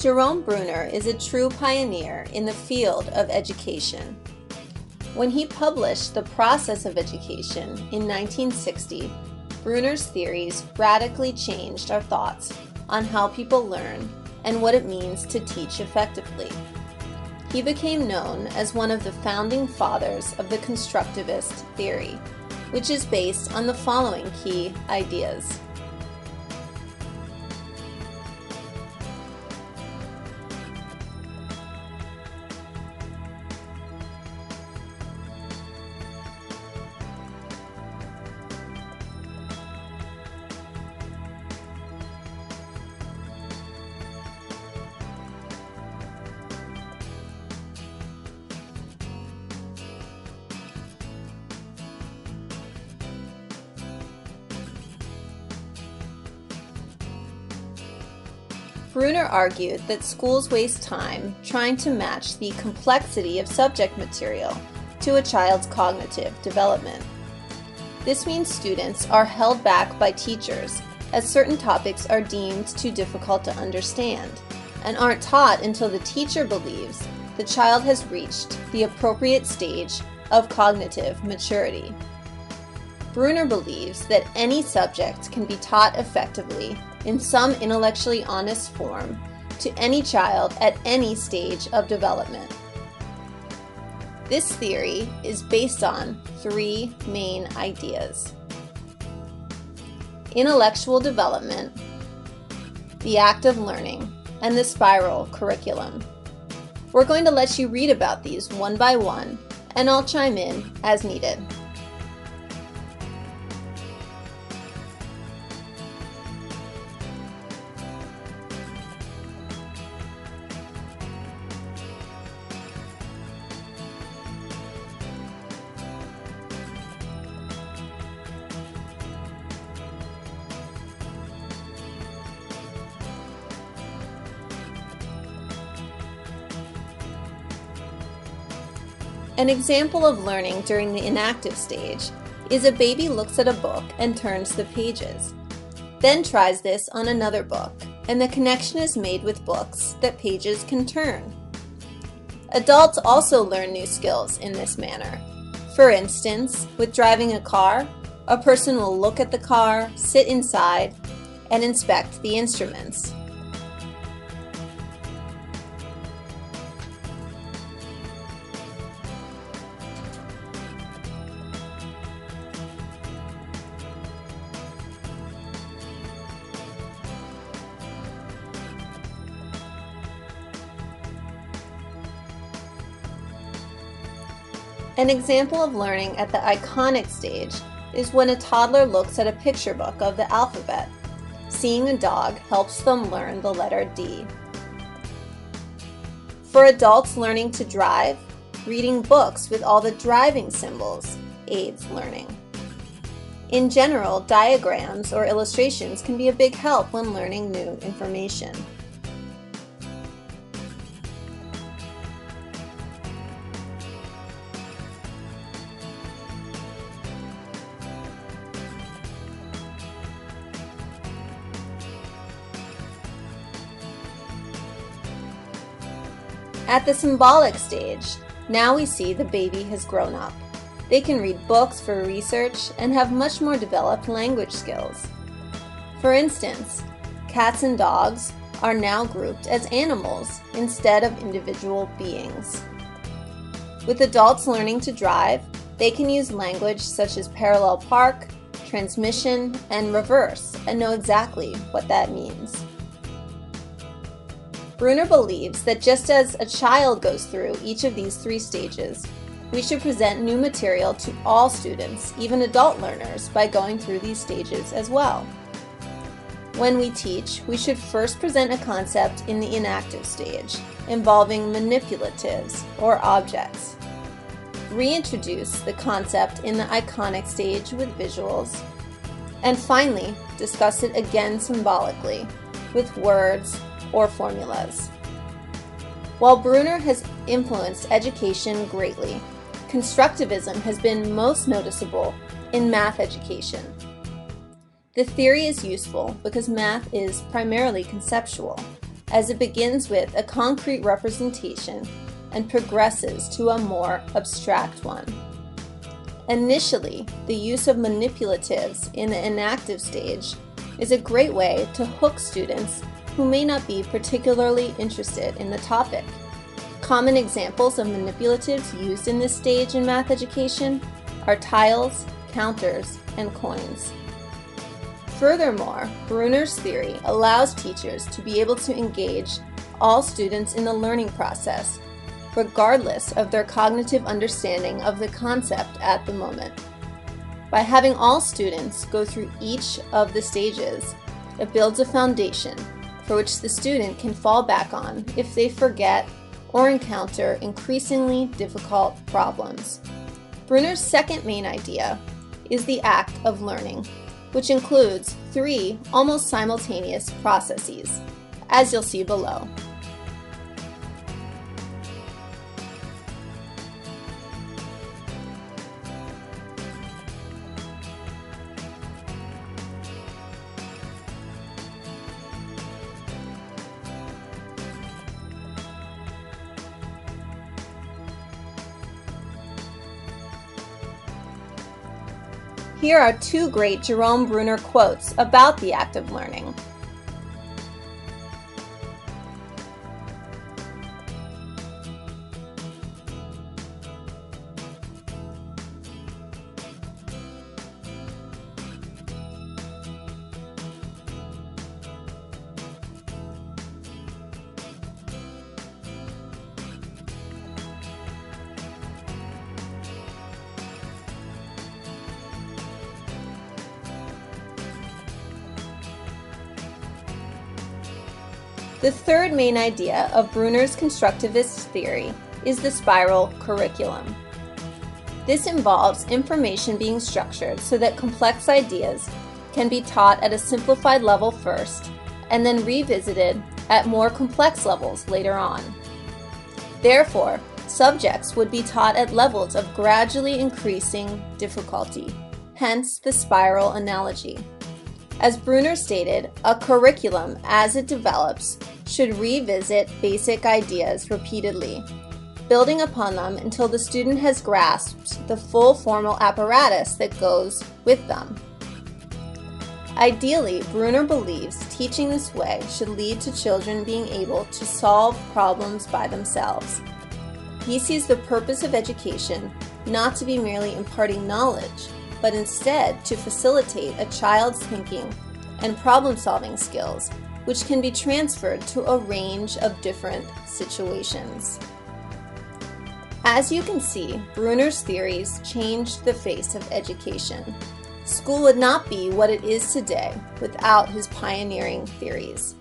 Jerome Bruner is a true pioneer in the field of education. When he published The Process of Education in 1960, Bruner's theories radically changed our thoughts on how people learn and what it means to teach effectively. He became known as one of the founding fathers of the constructivist theory, which is based on the following key ideas. Bruner argued that schools waste time trying to match the complexity of subject material to a child's cognitive development. This means students are held back by teachers as certain topics are deemed too difficult to understand and aren't taught until the teacher believes the child has reached the appropriate stage of cognitive maturity. Bruner believes that any subject can be taught effectively in some intellectually honest form to any child at any stage of development. This theory is based on three main ideas: intellectual development, the act of learning, and the spiral curriculum. We're going to let you read about these one by one, and I'll chime in as needed. An example of learning during the inactive stage is a baby looks at a book and turns the pages, then tries this on another book, and the connection is made with books that pages can turn. Adults also learn new skills in this manner. For instance, with driving a car, a person will look at the car, sit inside, and inspect the instruments. An example of learning at the iconic stage is when a toddler looks at a picture book of the alphabet. Seeing a dog helps them learn the letter D. For adults learning to drive, reading books with all the driving symbols aids learning. In general, diagrams or illustrations can be a big help when learning new information. At the symbolic stage, now we see the baby has grown up. They can read books for research and have much more developed language skills. For instance, cats and dogs are now grouped as animals instead of individual beings. With adults learning to drive, they can use language such as parallel park, transmission, and reverse and know exactly what that means. Bruner believes that just as a child goes through each of these three stages, we should present new material to all students, even adult learners, by going through these stages as well. When we teach, we should first present a concept in the inactive stage, involving manipulatives or objects. Reintroduce the concept in the iconic stage with visuals, and finally, discuss it again symbolically with words or formulas. While Bruner has influenced education greatly, constructivism has been most noticeable in math education. The theory is useful because math is primarily conceptual, as it begins with a concrete representation and progresses to a more abstract one. Initially, the use of manipulatives in the inactive stage is a great way to hook students who may not be particularly interested in the topic. Common examples of manipulatives used in this stage in math education are tiles, counters, and coins. Furthermore, Bruner's theory allows teachers to be able to engage all students in the learning process, regardless of their cognitive understanding of the concept at the moment. By having all students go through each of the stages, it builds a foundation for which the student can fall back on if they forget or encounter increasingly difficult problems. Bruner's second main idea is the act of learning, which includes 3 almost simultaneous processes, as you'll see below. Here are 2 great Jerome Bruner quotes about the act of learning. The third main idea of Bruner's constructivist theory is the spiral curriculum. This involves information being structured so that complex ideas can be taught at a simplified level first and then revisited at more complex levels later on. Therefore, subjects would be taught at levels of gradually increasing difficulty, hence the spiral analogy. As Bruner stated, a curriculum, as it develops, should revisit basic ideas repeatedly, building upon them until the student has grasped the full formal apparatus that goes with them. Ideally, Bruner believes teaching this way should lead to children being able to solve problems by themselves. He sees the purpose of education not to be merely imparting knowledge, but instead to facilitate a child's thinking and problem-solving skills, which can be transferred to a range of different situations. As you can see, Bruner's theories changed the face of education. School would not be what it is today without his pioneering theories.